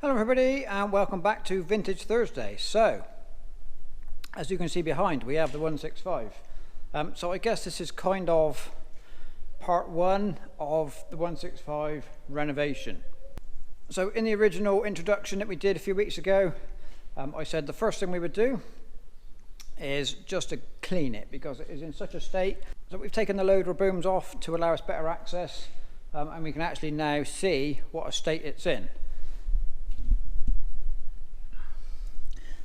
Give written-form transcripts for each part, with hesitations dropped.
Hello everybody and welcome back to Vintage Thursday. So, as you can see behind, we have the 165. So I guess this is kind of part one of the 165 renovation. So in the original introduction that we did a few weeks ago, I said the first thing we would do is just to clean it because it is in such a state. So we've taken the loader booms off to allow us better access, and we can actually now see what a state it's in.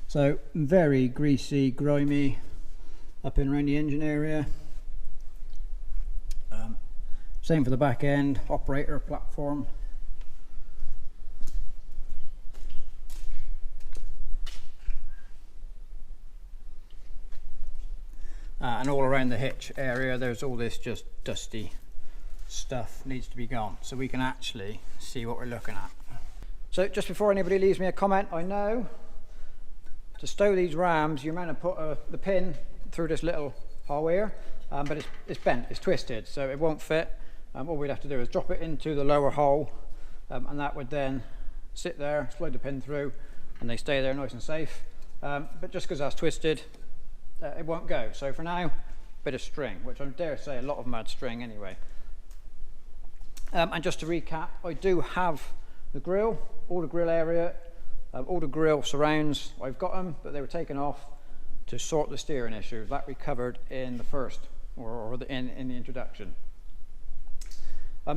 So very greasy, grimy up and around the engine area. Same for the back end, operator platform. And all around the hitch area there's all this just dusty stuff needs to be gone so we can actually see what we're looking at. So just before anybody leaves me a comment, I know to stow these rams you're meant to put the pin through this little hole here, but it's bent, it's twisted, so it won't fit. All we'd have to do is drop it into the lower hole, and that would then sit there, slide the pin through, and they stay there nice and safe. But just because that's twisted, it won't go. So for now, a bit of string, which I dare say a lot of them had string anyway. And just to recap, I do have the grille, all the grille area, all the grille surrounds, I've got them, but they were taken off to sort the steering issues. That we covered in the first, in the introduction.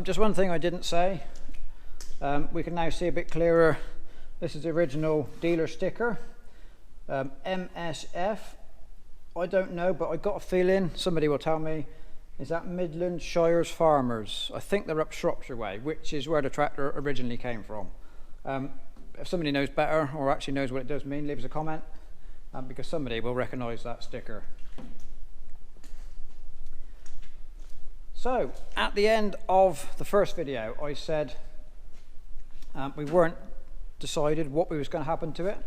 Just one thing I didn't say, we can now see a bit clearer. This is the original dealer sticker, MSF. I don't know, but I got a feeling, somebody will tell me, is that Midland Shires Farmers? I think they're up Shropshire way, which is where the tractor originally came from. If somebody knows better or actually knows what it does mean, leave us a comment, because somebody will recognise that sticker. So at the end of the first video I said we weren't decided what was going to happen to it.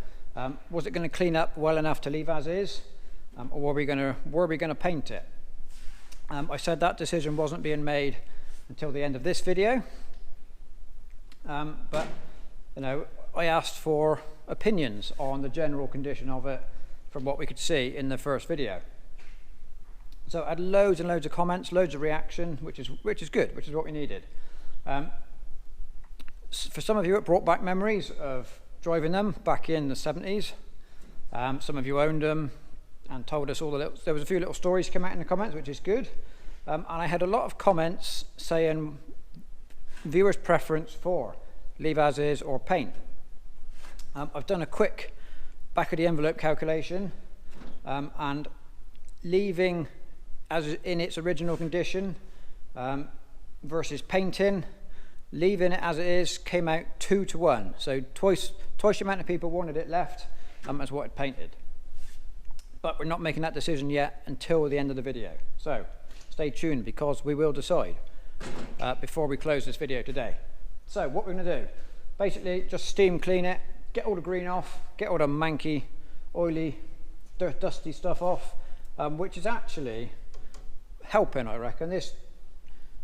Was it going to clean up well enough to leave as is, or were we going to paint it? I said that decision wasn't being made until the end of this video, but you know, I asked for opinions on the general condition of it from what we could see in the first video. So I had loads and loads of comments, loads of reaction, which is good, which is what we needed. For some of you, it brought back memories of driving them back in the 70s. Some of you owned them and told us all there was a few little stories come out in the comments, which is good. And I had a lot of comments saying viewers' preference for leave as is or paint. I've done a quick back of the envelope calculation, and leaving as in its original condition versus painting, leaving it as it is came out 2 to 1. So twice the amount of people wanted it left as what it painted. But we're not making that decision yet until the end of the video. So stay tuned because we will decide before we close this video today. So what we're going to do, basically just steam clean it, get all the green off, get all the manky, oily, dusty stuff off, which is actually helping, I reckon. This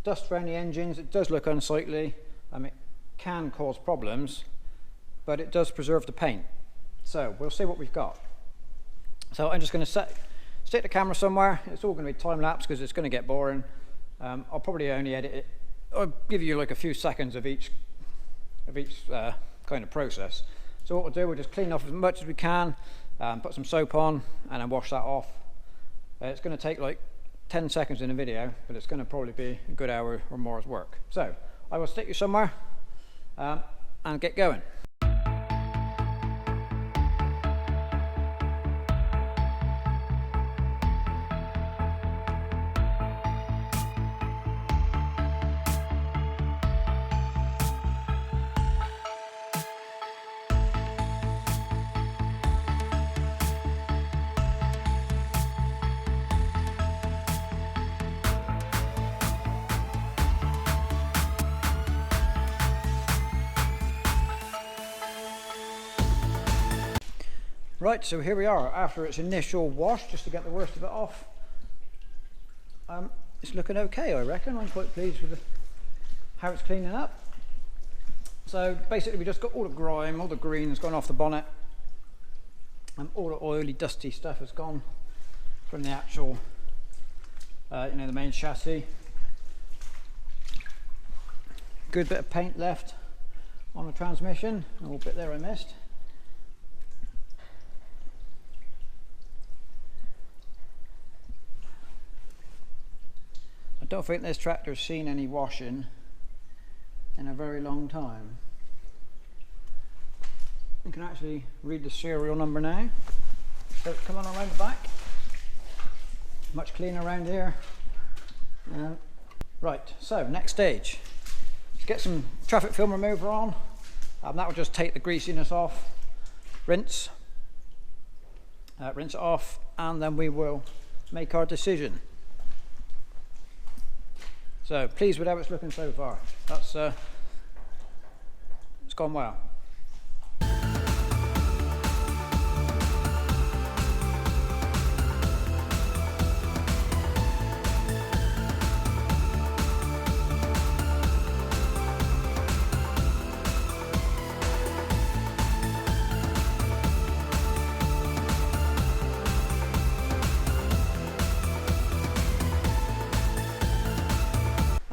dust around the engines, it does look unsightly. It can cause problems, but it does preserve the paint. So we'll see what we've got. So I'm just going to stick the camera somewhere. It's all going to be time lapse because it's going to get boring. I'll probably only edit it. I'll give you like a few seconds of each kind of process. So what we'll do, we'll just clean off as much as we can, put some soap on, and then wash that off. It's going to take like 10 seconds in a video, but it's going to probably be a good hour or more's work. So I will stick you somewhere and get going. Right, so here we are after its initial wash, just to get the worst of it off. It's looking okay, I reckon. I'm quite pleased with how it's cleaning up. So basically we just got all the grime, all the green has gone off the bonnet, and all the oily dusty stuff has gone from the actual you know, the main chassis. Good bit of paint left on the transmission, a little bit there I missed. I don't think this tractor's seen any washing in a very long time. You can actually read the serial number now. So come on around the back. Much cleaner around here. Right, so next stage. Let's get some traffic film remover on. That will just take the greasiness off. Rinse it off, and then we will make our decision. So pleased with how it's looking so far. That's it's gone well.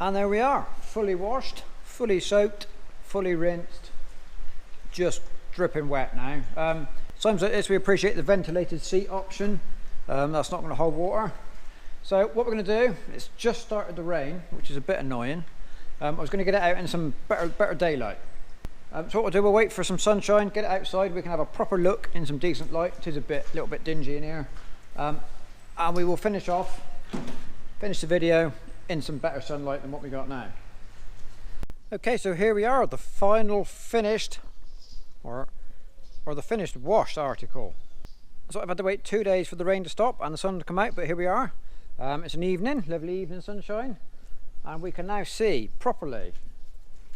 And there we are, fully washed, fully soaked, fully rinsed, just dripping wet now. Times like this we appreciate the ventilated seat option. That's not going to hold water. So what we're going to do, it's just started to rain, which is a bit annoying. I was going to get it out in some better daylight. So what we'll do, we'll wait for some sunshine, get it outside, we can have a proper look in some decent light. It is a little bit dingy in here. And we will finish the video in some better sunlight than what we got now. Okay, so here we are, the final finished, or the finished washed article. So I've had to wait 2 days for the rain to stop and the sun to come out, but here we are. It's an evening, lovely evening sunshine, and we can now see properly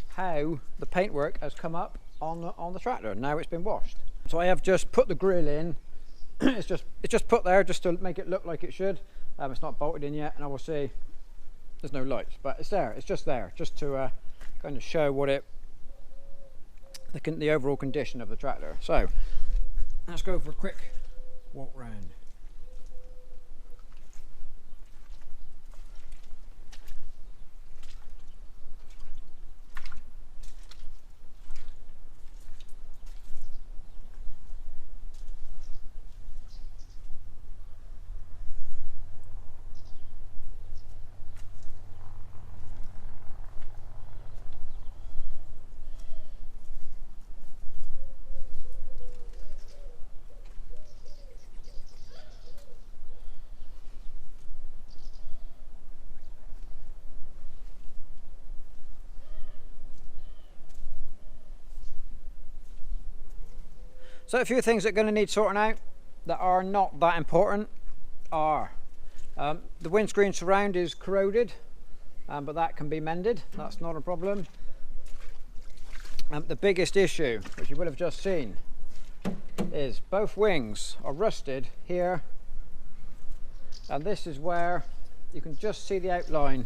how the paintwork has come up on the tractor. Now it's been washed. So I have just put the grille in. it's just put there just to make it look like it should. It's not bolted in yet, and I will see. There's no lights, but it's there. It's just there, just to kind of show what the overall condition of the tractor. So let's go for a quick walk round. So a few things that are going to need sorting out that are not that important are the windscreen surround is corroded, but that can be mended. That's not a problem. The biggest issue, which you will have just seen, is both wings are rusted here, and this is where you can just see the outline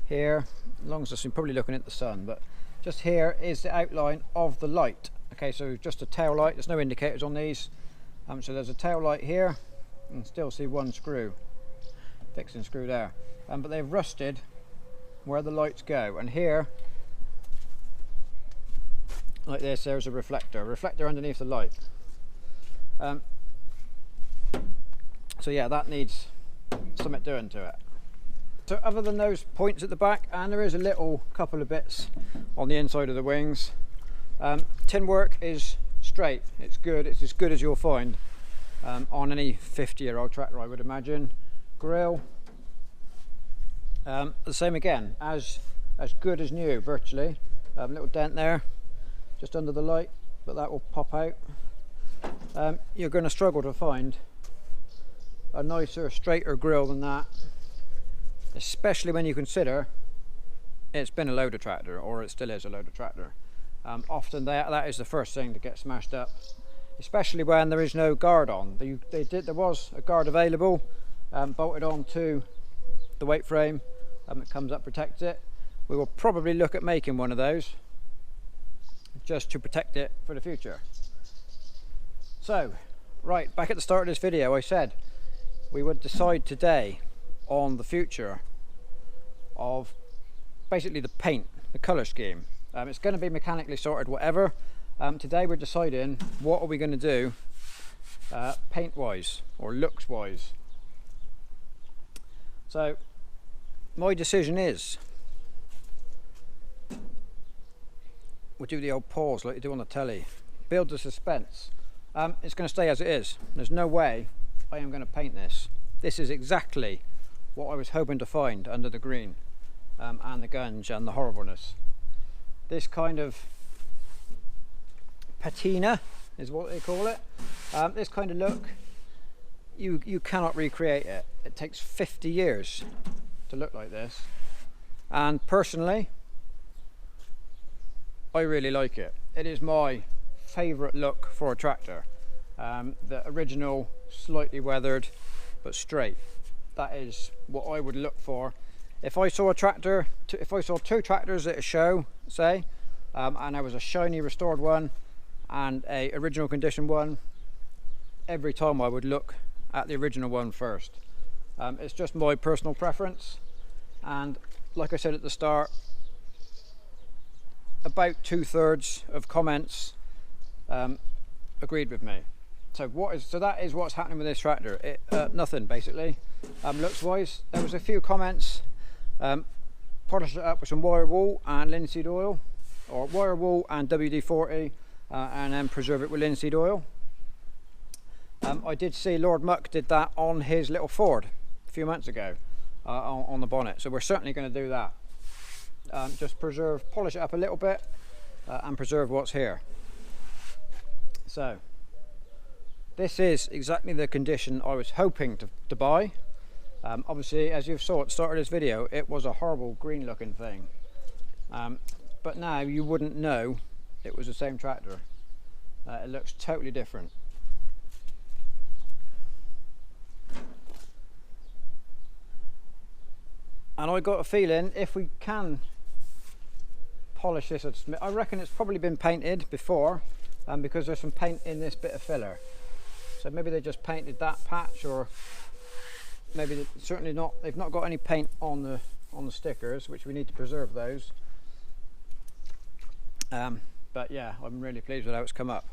here, as long as I'm probably looking at the sun, but just here is the outline of the light. Okay, so just a tail light, there's no indicators on these. So there's a tail light here, you can still see one screw, fixing screw there. But they've rusted where the lights go, and here, like this, there's a reflector underneath the light. So yeah, that needs something doing to it. So other than those points at the back, and there is a little couple of bits on the inside of the wings, tin work is straight. It's good. It's as good as you'll find on any 50-year-old tractor, I would imagine. Grill, the same again, as good as new virtually. Little dent there just under the light, but that will pop out. You're going to struggle to find a nicer, straighter grill than that, especially when you consider it's been a loader tractor, or it still is a loader tractor. Often that is the first thing to get smashed up, especially when there is no guard on. There was a guard available, bolted onto the weight frame, it comes up, protects it. We will probably look at making one of those, just to protect it for the future. So, right, back at the start of this video I said we would decide today on the future of basically the paint, the colour scheme. It's going to be mechanically sorted, whatever. Today we're deciding what are we going to do paint wise or looks wise. So my decision is, we'll do the old pause like you do on the telly, build the suspense. It's going to stay as it is. There's no way I am going to paint this. This is exactly what I was hoping to find under the green and the gunge and the horribleness. This kind of patina is what they call it. This kind of look, you cannot recreate it. It takes 50 years to look like this, and personally I really like it. It is my favourite look for a tractor. The original, slightly weathered but straight. That is what I would look for if I saw a tractor. If I saw two tractors at a show, say, and there was a shiny restored one and a original condition one, every time I would look at the original one first. It's just my personal preference, and like I said at the start, about 2/3 of comments agreed with me. So that is what's happening with this tractor. Nothing basically. Looks wise, there was a few comments. Polish it up with some wire wool and linseed oil, or wire wool and WD-40, and then preserve it with linseed oil. I did see Lord Muck did that on his little Ford a few months ago on the bonnet, so we're certainly going to do that. Just polish it up a little bit and preserve what's here. So this is exactly the condition I was hoping to buy. Obviously, as you saw at the start of this video, it was a horrible green looking thing, but now you wouldn't know it was the same tractor. It looks totally different. And I got a feeling if we can polish this, I reckon it's probably been painted before, because there's some paint in this bit of filler. So maybe they just painted that patch, or maybe certainly not. They've not got any paint on the stickers, which we need to preserve those. But yeah, I'm really pleased with how it's come up.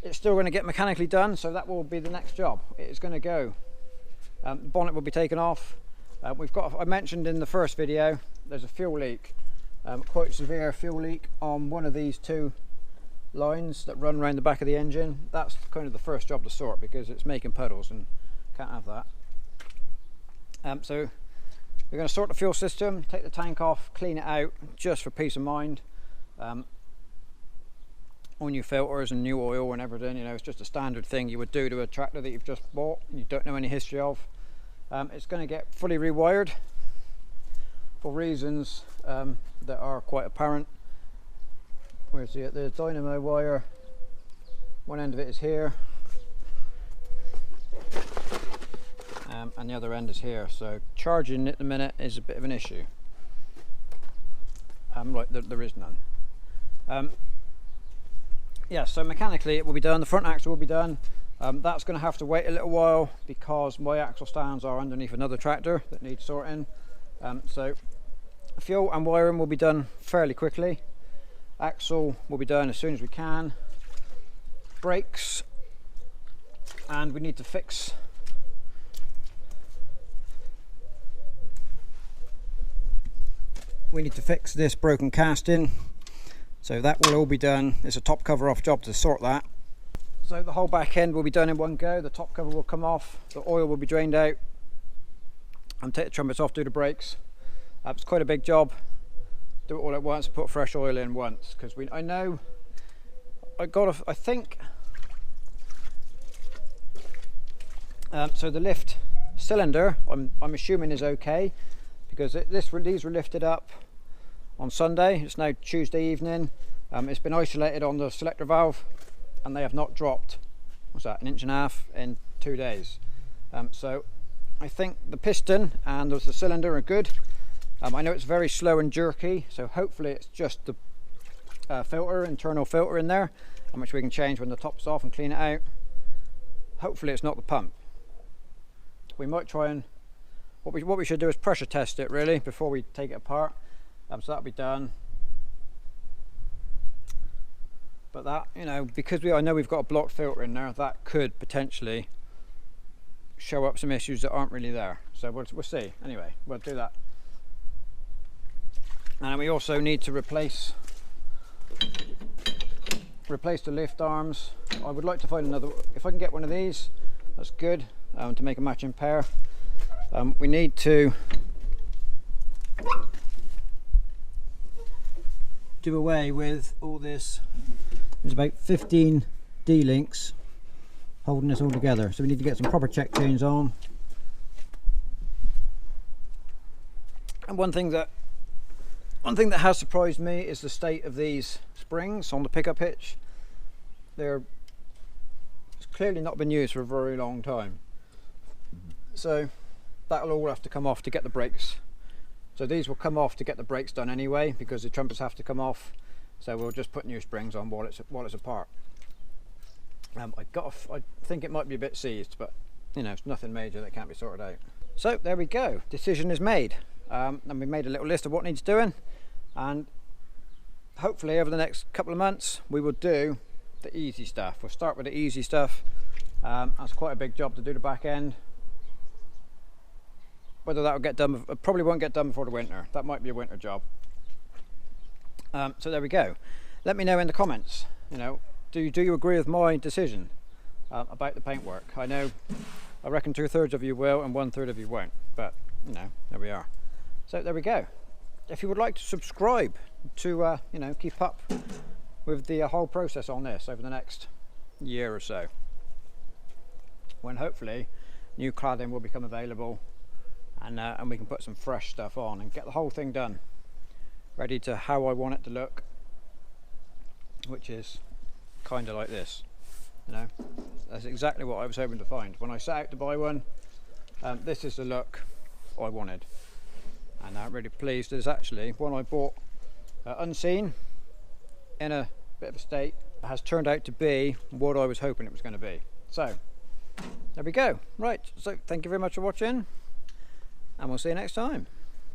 It's still going to get mechanically done, so that will be the next job. It is going to go. Bonnet will be taken off. I mentioned in the first video, there's a fuel leak, quite severe fuel leak on one of these two lines that run around the back of the engine. That's kind of the first job to sort, because it's making puddles and can't have that. So we're going to sort the fuel system, take the tank off, clean it out just for peace of mind. All new filters and new oil and everything, you know, it's just a standard thing you would do to a tractor that you've just bought and you don't know any history of. It's going to get fully rewired for reasons that are quite apparent. Where's the dynamo wire? One end of it is here, and the other end is here. So charging at the minute is a bit of an issue. Right, there is none. Yeah, so mechanically it will be done. The front axle will be done. That's going to have to wait a little while because my axle stands are underneath another tractor that needs sorting. So fuel and wiring will be done fairly quickly. Axle will be done as soon as we can. Brakes, and we need to fix this broken casting, so that will all be done. It's a top cover off job to sort that. So the whole back end will be done in one go. The top cover will come off, the oil will be drained out, and take the trumpets off, do the brakes. It's quite a big job. Do it all at once, put fresh oil in once, because I think so the lift cylinder I'm assuming is okay, because these were lifted up on Sunday. It's now Tuesday evening. It's been isolated on the selector valve, and they have not dropped, what's that, 1.5 inches in 2 days. So I think the piston and the cylinder are good. I know it's very slow and jerky, so hopefully it's just filter, internal filter in there, and which we can change when the top's off and clean it out. Hopefully it's not the pump. We might try and what we should do is pressure test it really before we take it apart. So that'll be done. But that, you know, because I know we've got a blocked filter in there, that could potentially show up some issues that aren't really there. So we'll see. Anyway, we'll do that. And we also need to replace the lift arms. I would like to find another, if I can get one of these, that's good, to make a matching pair. We need to do away with all this. There's about 15 D-links holding this all together, so we need to get some proper check chains on. And one thing that has surprised me is the state of these springs on the pickup hitch. It's clearly not been used for a very long time, so that'll all have to come off to get the brakes. So these will come off to get the brakes done anyway, because the trumpets have to come off. So we'll just put new springs on while it's apart. I think it might be a bit seized, but you know, it's nothing major that can't be sorted out. So there we go. Decision is made, and we made a little list of what needs doing, and hopefully over the next couple of months we will do the easy stuff. We'll start with the easy stuff. That's quite a big job to do the back end. Whether that will get done, probably won't get done before the winter. That might be a winter job. So there we go. Let me know in the comments, you know, do you agree with my decision about the paintwork? I reckon 2/3 of you will and 1/3 of you won't, but you know, there we are. So there we go. If you would like to subscribe to you know, keep up with the whole process on this over the next year or so, when hopefully new cladding will become available, and we can put some fresh stuff on and get the whole thing done, ready to how I want it to look, which is kind of like this. You know, that's exactly what I was hoping to find when I set out to buy one. This is the look I wanted, and I'm really pleased. There's actually one I bought unseen in a bit of a state, has turned out to be what I was hoping it was going to be. So there we go. Right, so thank you very much for watching, and we'll see you next time.